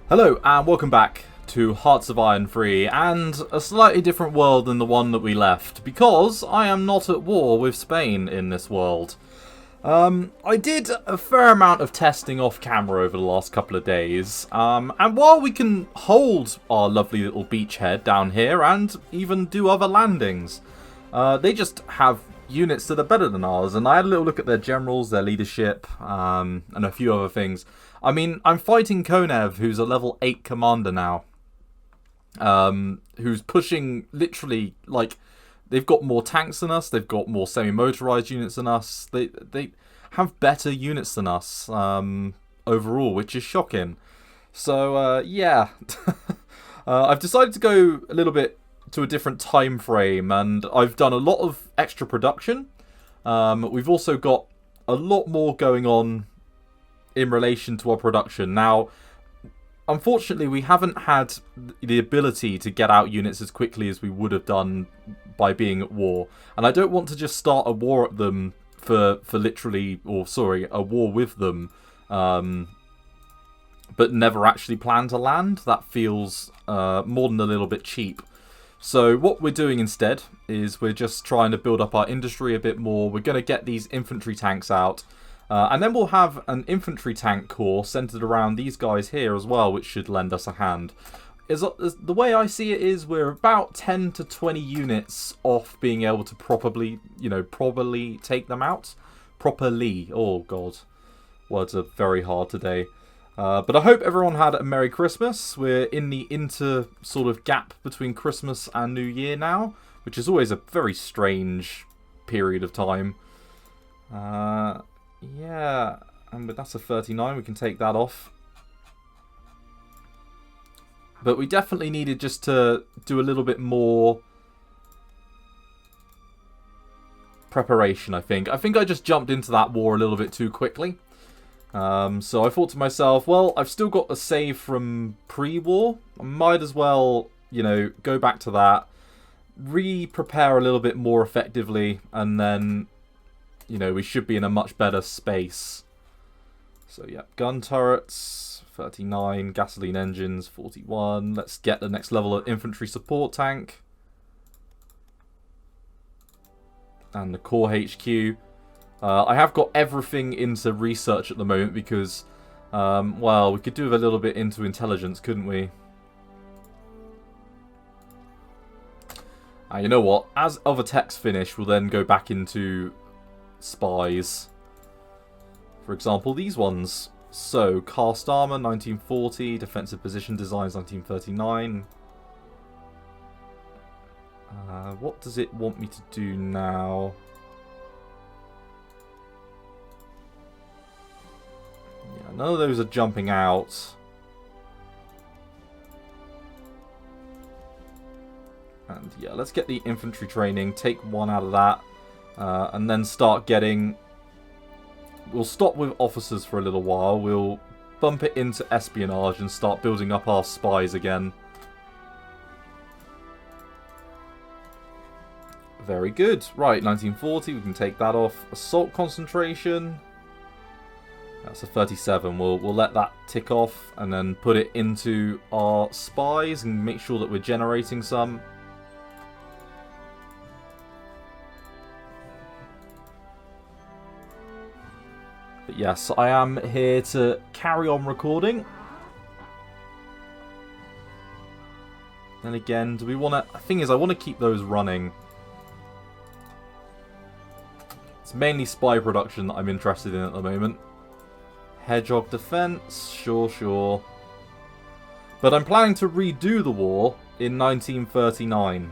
Hello and welcome back to Hearts of Iron 3 and a slightly different world than the one that we left because I am not at war with Spain in this world. I did a fair amount of testing off camera over the last couple of days, and while we can hold our lovely little beachhead down here and even do other landings, they just have units that are better than ours, and I had a little look at their generals, their leadership, and a few other things. I mean, I'm fighting Konev, who's a level 8 commander now, who's pushing literally, like, they've got more tanks than us, they've got more semi-motorized units than us, they have better units than us overall, which is shocking. So, yeah, I've decided to go a little bit to a different time frame, and I've done a lot of extra production. We've also got a lot more going on in relation to our production. Now, unfortunately, we haven't had the ability to get out units as quickly as we would have done by being at war. And I don't want to just start a war at them for literally, or sorry, a war with them, but never actually plan to land. That feels more than a little bit cheap. So what we're doing instead is we're just trying to build up our industry a bit more. We're going to get these infantry tanks out. And then we'll have an infantry tank corps centered around these guys here as well, which should lend us a hand. The way I see it is we're about 10 to 20 units off being able to properly take them out. Properly. Oh, God. Words are very hard today. But I hope everyone had a Merry Christmas. We're in the sort of gap between Christmas and New Year now, which is always a very strange period of time. Yeah, and that's a 39, we can take that off. But we definitely needed just to do a little bit more preparation, I think. I think I just jumped into that war a little bit too quickly. So I thought to myself, well, I've still got a save from pre-war. I might as well, go back to that, re-prepare a little bit more effectively, and then we should be in a much better space. So, yeah, gun turrets, 39, gasoline engines, 41. Let's get the next level of infantry support tank. And the core HQ. I have got everything into research at the moment because, well, we could do with a little bit into intelligence, couldn't we? You know what? As other techs finish, we'll then go back into spies. For example, these ones. So, cast armor, 1940. Defensive position designs, 1939. What does it want me to do now? Yeah, none of those are jumping out. And yeah, let's get the infantry training. Take one out of that. And then start getting... We'll stop with officers for a little while. We'll bump it into espionage and start building up our spies again. Very good. Right, 1940. We can take that off. Assault concentration. That's a 37. We'll let that tick off and then put it into our spies and make sure that we're generating some. But yes, I am here to carry on recording. Then again, do we want to... The thing is, I want to keep those running. It's mainly spy production that I'm interested in at the moment. Hedgehog defense, sure. But I'm planning to redo the war in 1939.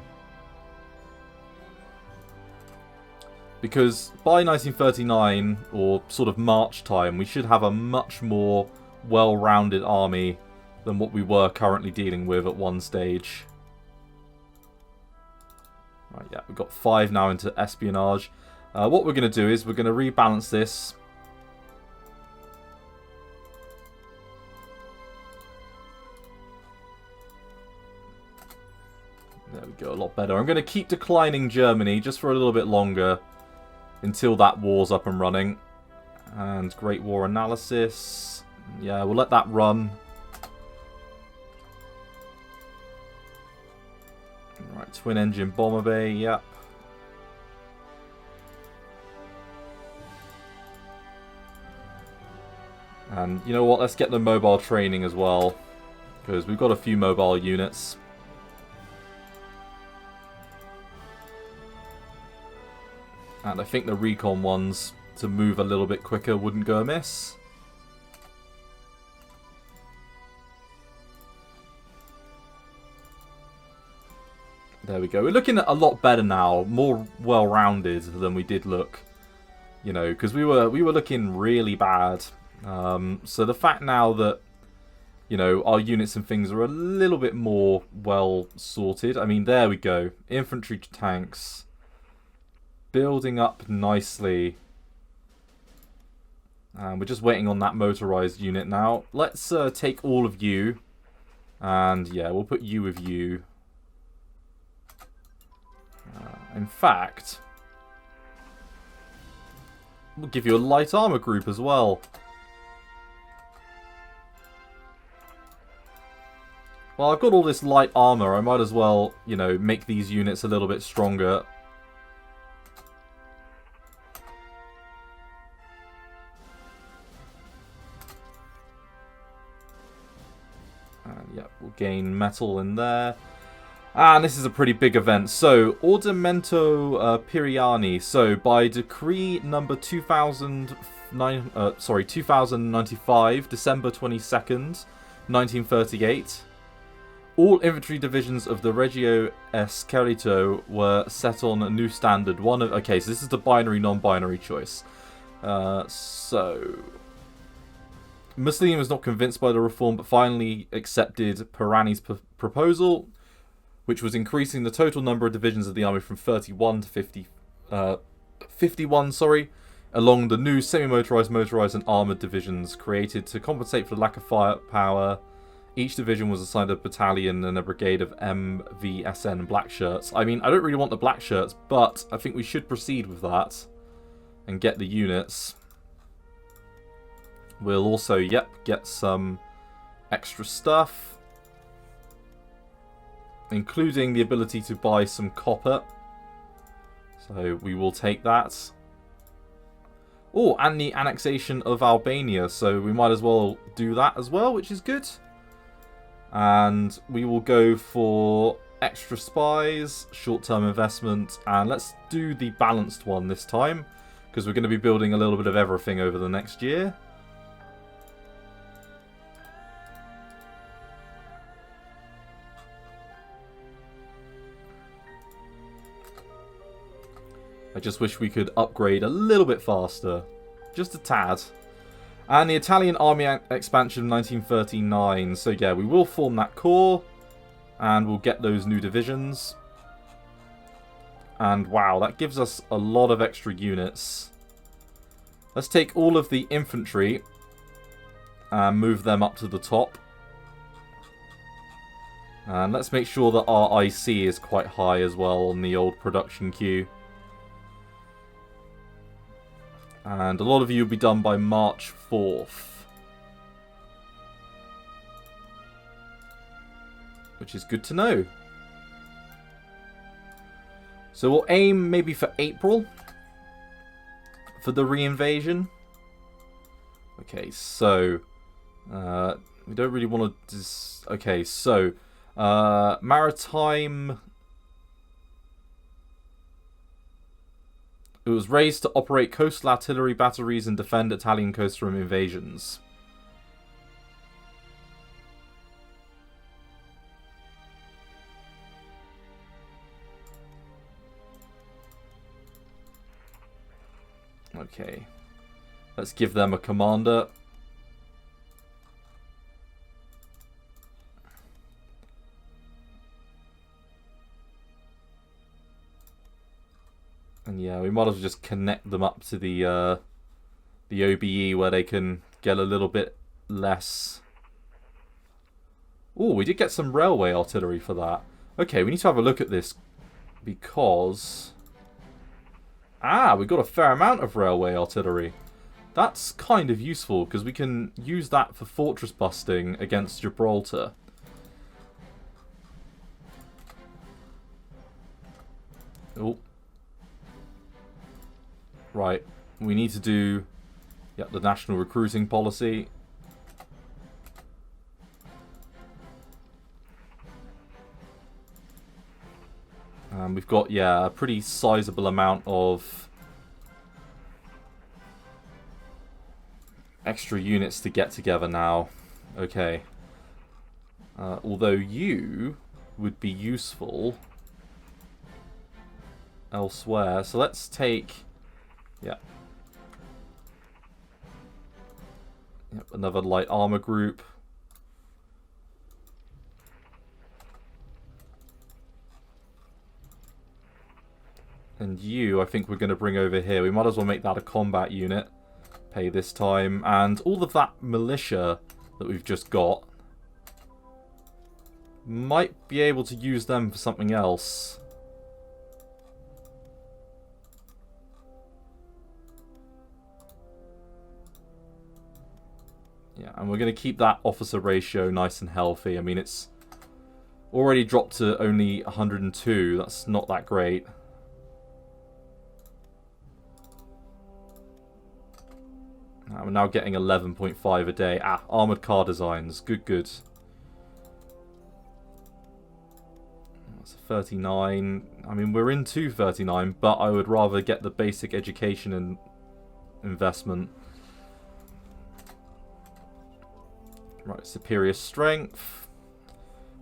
Because by 1939, or sort of March time, we should have a much more well-rounded army than what we were currently dealing with at one stage. Right, yeah, we've got 5 now into espionage. What we're going to do is we're going to rebalance this. There we go, a lot better. I'm going to keep declining Germany just for a little bit longer. Until that war's up and running. And Great War Analysis. Yeah, we'll let that run. Right, twin engine bomber bay, yep. And you know what, let's get the mobile training as well, because we've got a few mobile units. And I think the recon ones, to move a little bit quicker, wouldn't go amiss. There we go. We're looking at a lot better now, more well-rounded than we did look. You know, because we were looking really bad. So the fact now that, you know, our units and things are a little bit more well sorted. I mean, there we go. Infantry tanks. Building up nicely. And we're just waiting on that motorized unit now. Let's take all of you. And yeah, we'll put you with you. In fact, we'll give you a light armor group as well. Well, I've got all this light armor. I might as well, you know, make these units a little bit stronger. And yeah, we'll gain metal in there. And this is a pretty big event. So, Ordimento Piriani. So, by decree number 2095, December 22nd, 1938, all infantry divisions of the Regio Escarito were set on a new standard. Okay, so this is the binary, non-binary choice. Mussolini was not convinced by the reform, but finally accepted Pirani's proposal, which was increasing the total number of divisions of the army from 31 to 51, along the new semi-motorized, motorized, and armored divisions created to compensate for the lack of firepower. Each division was assigned a battalion and a brigade of MVSN black shirts. I mean, I don't really want the black shirts, but I think we should proceed with that and get the units. We'll also, yep, get some extra stuff, including the ability to buy some copper. So we will take that. Oh, and the annexation of Albania. So we might as well do that as well, which is good. And we will go for extra spies, short-term investment, and let's do the balanced one this time, because we're going to be building a little bit of everything over the next year. I just wish we could upgrade a little bit faster. Just a tad. And the Italian army expansion of 1939. So yeah, we will form that corps. And we'll get those new divisions. And wow, that gives us a lot of extra units. Let's take all of the infantry and move them up to the top. And let's make sure that our IC is quite high as well on the old production queue. And a lot of you will be done by March 4th. Which is good to know. So we'll aim maybe for April. For the reinvasion. Okay, so... we don't really want to... Okay, so... maritime... It was raised to operate coastal artillery batteries and defend Italian coast from invasions. Okay. Let's give them a commander. And yeah, we might as well just connect them up to the OBE where they can get a little bit less. Oh, we did get some railway artillery for that. Okay, we need to have a look at this because... Ah, we got a fair amount of railway artillery. That's kind of useful because we can use that for fortress busting against Gibraltar. Oh. Right. We need to do the national recruiting policy. We've got, a pretty sizable amount of extra units to get together now. Okay. Although you would be useful elsewhere. So let's take... another light armor group. And you, I think we're going to bring over here. We might as well make that a combat unit. Pay this time. And all of that militia that we've just got, might be able to use them for something else. Yeah, and we're going to keep that officer ratio nice and healthy. I mean, it's already dropped to only 102. That's not that great. We're now getting 11.5 a day. Armoured car designs. Good, good. That's 39. I mean, we're in 239, but I would rather get the basic education and investment. Right, superior strength.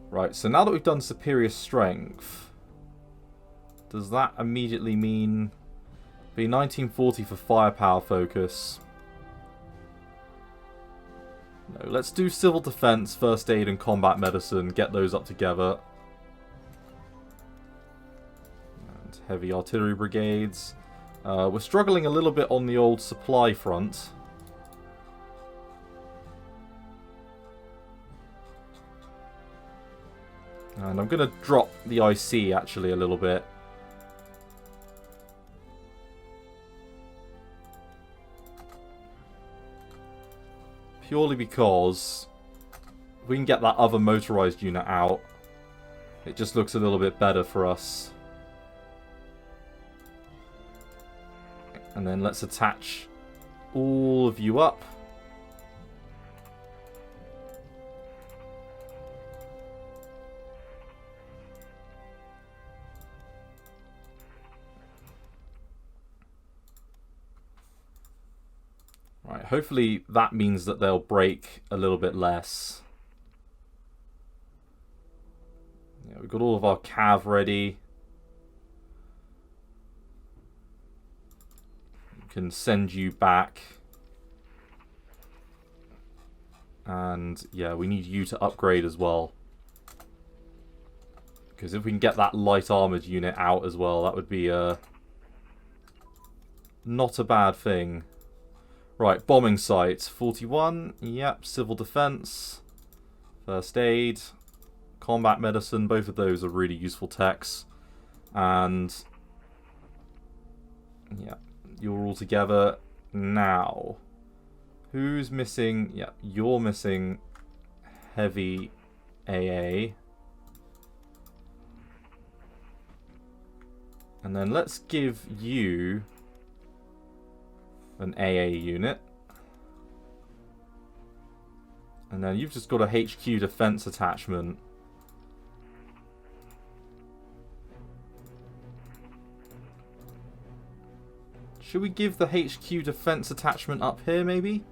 Right, so now that we've done superior strength, does that immediately mean be 1940 for firepower focus? No, let's do civil defense, first aid, and combat medicine. Get those up together. And heavy artillery brigades. We're struggling a little bit on the old supply front. And I'm going to drop the IC actually a little bit. Purely because if we can get that other motorized unit out, it just looks a little bit better for us. And then let's attach all of you up. Right, hopefully that means that they'll break a little bit less. Yeah, we've got all of our cav ready. We can send you back. And yeah, we need you to upgrade as well. Because if we can get that light armored unit out as well, that would be not a bad thing. Right, bombing sites. 41. Yep, civil defense. First aid. Combat medicine. Both of those are really useful techs. And yeah, you're all together now. Who's missing? Yeah, you're missing heavy AA. And then let's give you an AA unit. And then you've just got a HQ defense attachment. Should we give the HQ defense attachment up here, maybe?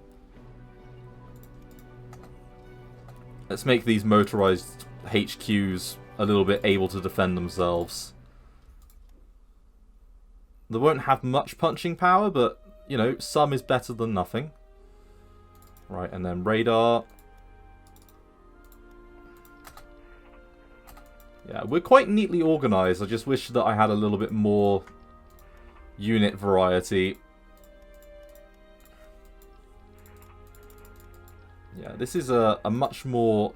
Let's make these motorized HQs a little bit able to defend themselves. They won't have much punching power, but you know, some is better than nothing. Right, and then radar. Yeah, we're quite neatly organized. I just wish that I had a little bit more unit variety. Yeah, this is a much more...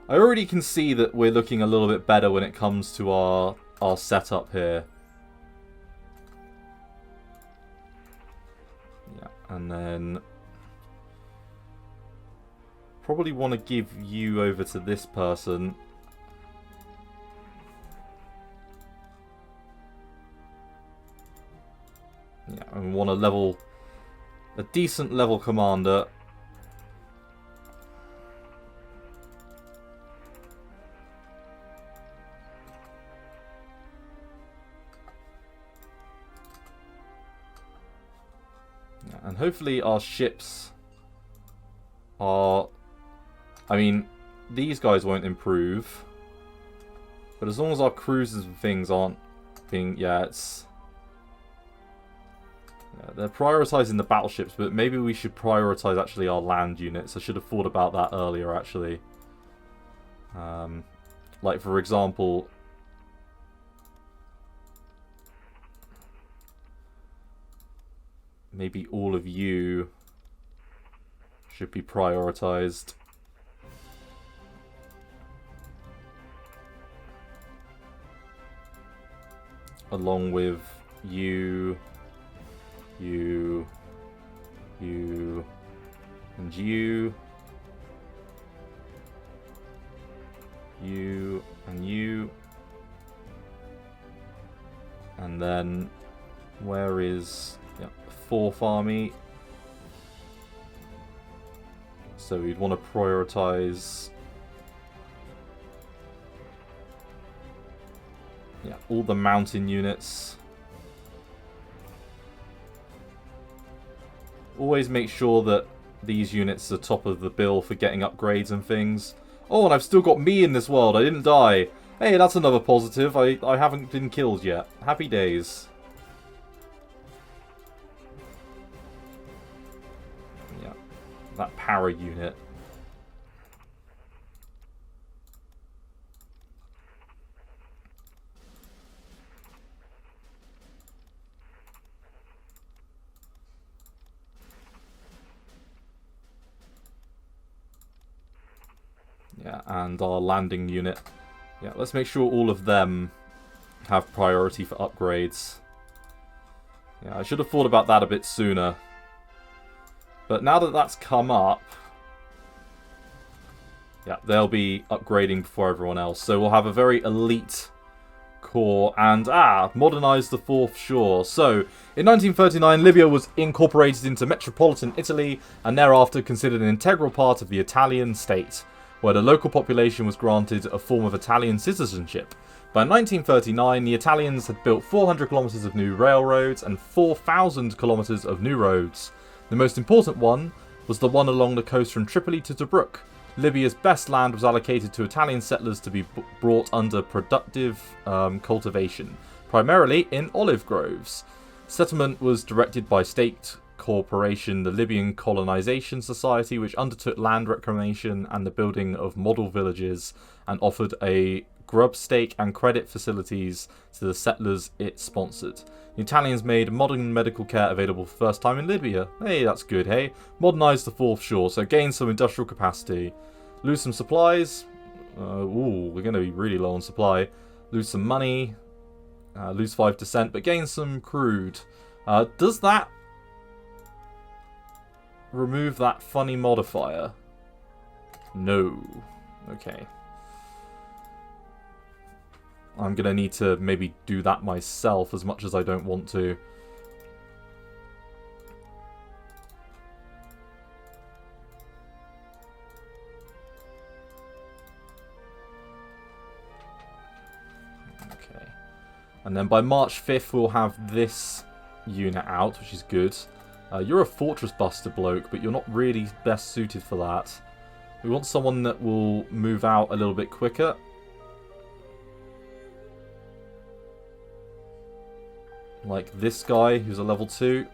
I already can see that we're looking a little bit better when it comes to our setup here. And then probably want to give you over to this person. want a decent level commander. Yeah, and hopefully our ships are... I mean, these guys won't improve. But as long as our cruisers and things aren't being... Yeah, it's... Yeah, they're prioritising the battleships, but maybe we should prioritise actually our land units. I should have thought about that earlier, actually. Like, for example... Maybe all of you should be prioritised. Along with you, and you, and you, and then where is 4th Army? So we'd want to prioritize all the mountain units. Always make sure that these units are top of the bill for getting upgrades and things. Oh, and I've still got me in this world. I didn't die. Hey, that's another positive. I haven't been killed yet. Happy days. Yeah, that power unit. Yeah, and our landing unit. Yeah, let's make sure all of them have priority for upgrades. Yeah, I should have thought about that a bit sooner. But now that that's come up... Yeah, they'll be upgrading before everyone else. So we'll have a very elite core. And, modernize the 4th shore. So, in 1939, Libya was incorporated into metropolitan Italy and thereafter considered an integral part of the Italian state, where the local population was granted a form of Italian citizenship. By 1939, the Italians had built 400 kilometers of new railroads and 4,000 kilometers of new roads. The most important one was the one along the coast from Tripoli to Tobruk. Libya's best land was allocated to Italian settlers to be brought under productive cultivation, primarily in olive groves. Settlement was directed by state corporation, the Libyan Colonization Society, which undertook land reclamation and the building of model villages and offered a grub stake and credit facilities to the settlers it sponsored. The Italians made modern medical care available for the first time in Libya. Hey, that's good, hey? Modernized the 4th shore, so gain some industrial capacity. Lose some supplies. We're going to be really low on supply. Lose some money. Lose 5%, but gain some crude. Does that remove that funny modifier? No. Okay. I'm going to need to maybe do that myself as much as I don't want to. Okay. And then by March 5th we'll have this unit out, which is good. You're a fortress buster bloke, but you're not really best suited for that. We want someone that will move out a little bit quicker. Like this guy, who's a level 2.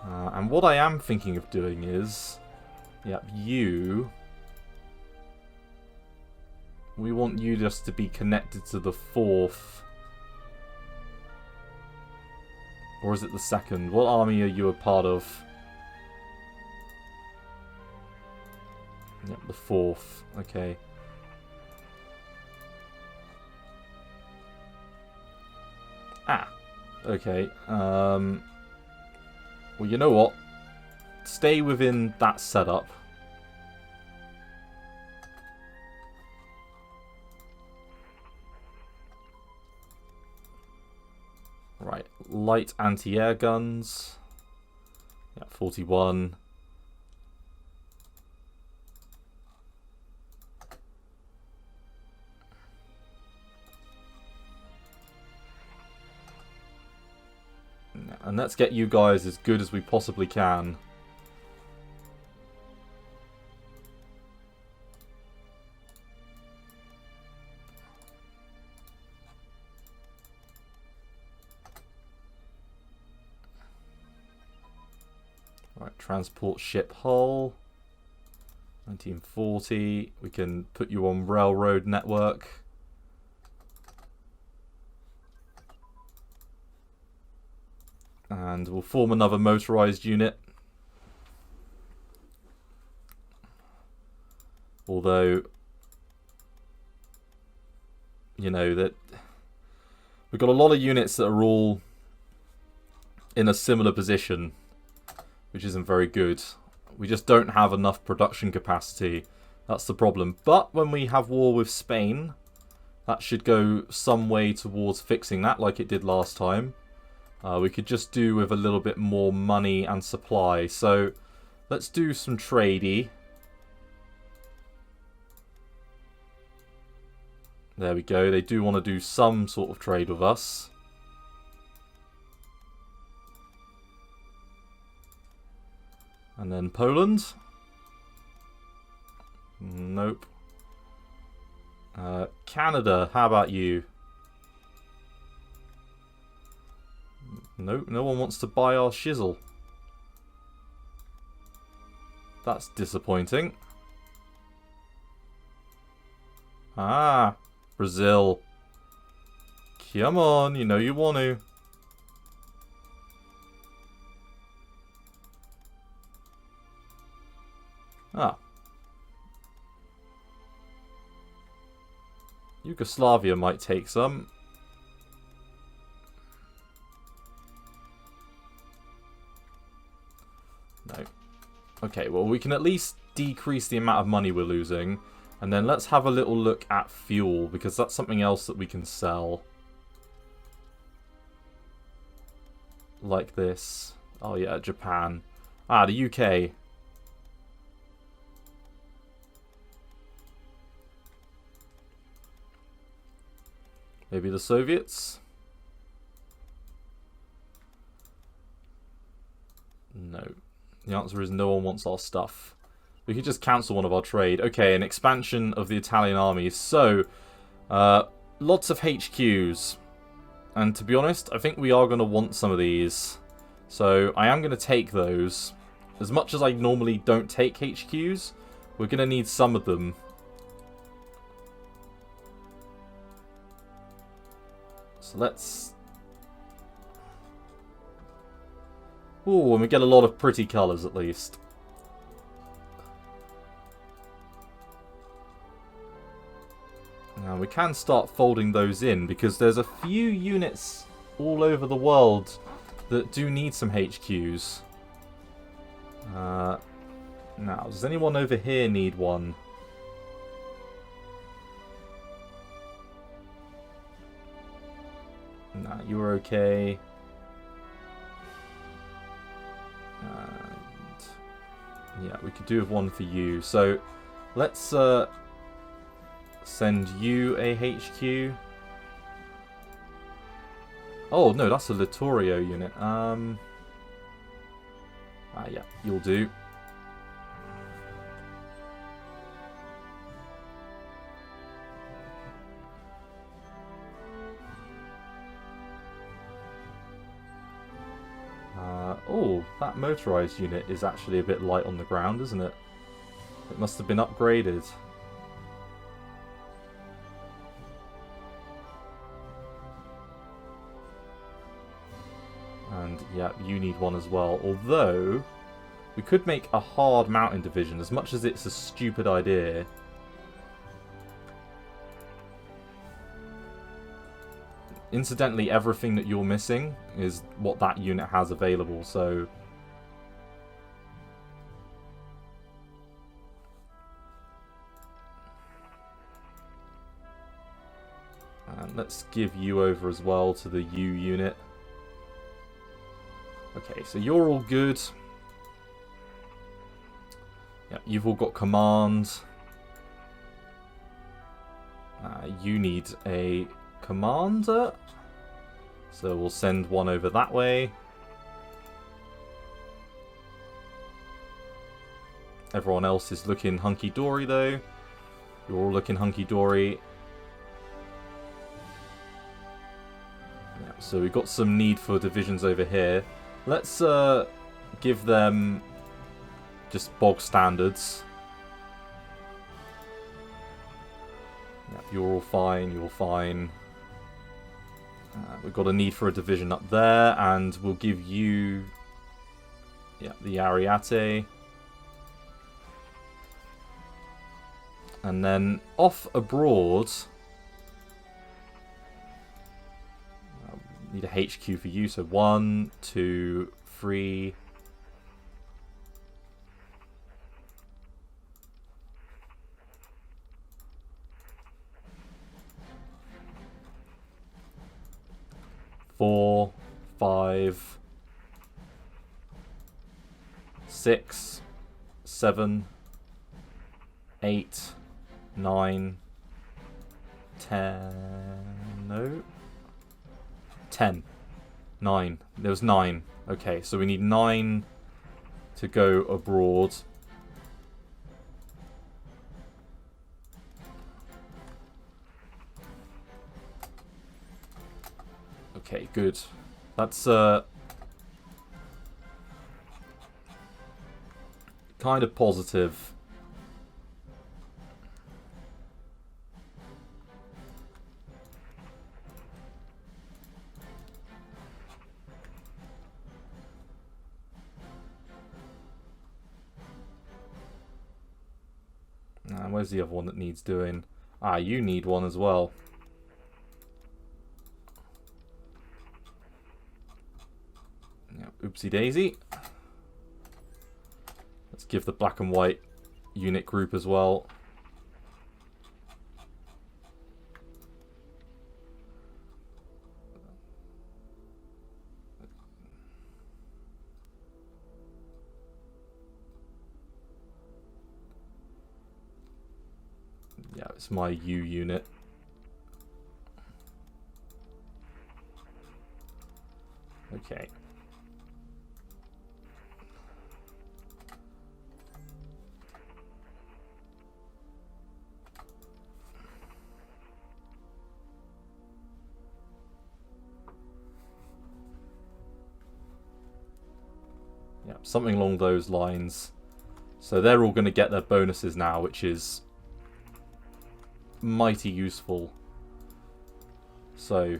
And what I am thinking of doing is... Yep, you... We want you just to be connected to the 4th... Or is it the 2nd? What army are you a part of? Yep, the 4th. Okay. Okay. Well, you know what? Stay within that setup. light anti-air guns. Yeah, 41. And let's get you guys as good as we possibly can. Right, transport ship hull. 1940. We can put you on railroad network. And we'll form another motorized unit. Although, you know, that we've got a lot of units that are all in a similar position, which isn't very good. We just don't have enough production capacity. That's the problem. But when we have war with Spain, that should go some way towards fixing that, like it did last time. We could just do with a little bit more money and supply. So let's do some tradey. There we go. They do want to do some sort of trade with us. And then Poland. Nope. Canada, how about you? Nope, no one wants to buy our shizzle. That's disappointing. Ah, Brazil. Come on, you know you want to. Ah. Yugoslavia might take some. No. Okay, well, we can at least decrease the amount of money we're losing. And then let's have a little look at fuel, because that's something else that we can sell. Like this. Oh yeah, Japan. Ah, the UK. Maybe the Soviets? No. The answer is no one wants our stuff. We could just cancel one of our trade. Okay, an expansion of the Italian army. So, lots of HQs. And to be honest, I think we are going to want some of these. So, I am going to take those. As much as I normally don't take HQs, we're going to need some of them. So let's... Ooh, and we get a lot of pretty colours at least. Now we can start folding those in because there's a few units all over the world that do need some HQs. Now, does anyone over here need one? Nah, you were okay. And yeah, we could do with one for you. So let's send you a HQ. Oh no, that's a Littorio unit. Yeah, you'll do. Oh, that motorized unit is actually a bit light on the ground, isn't it? It must have been upgraded. And yeah, you need one as well. Although, we could make a hard mountain division, as much as it's a stupid idea. Incidentally, everything that you're missing is what that unit has available, so... And let's give you over as well to the U unit. Okay, so you're all good. Yeah, you've all got commands. You need a commander. So we'll send one over that way. Everyone else is looking hunky-dory though. You're all looking hunky-dory. Yeah, so we've got some need for divisions over here. Let's give them just bog standards. Yeah, you're all fine, you're fine. We've got a need for a division up there, and we'll give you the Ariete. And then off abroad, need a HQ for you. So 1, 2, 3. Four, 5, 6, 7, 8, 9, 10. No. 10. 9. There was 9. Okay, so we need 9 to go abroad. Okay, good. That's kind of positive. Where's the other one that needs doing? Ah, you need one as well. Oopsie daisy. Let's give the black and white unit group as well. Yeah, it's my U unit. Okay. Yeah, something along those lines. So they're all going to get their bonuses now, which is mighty useful. So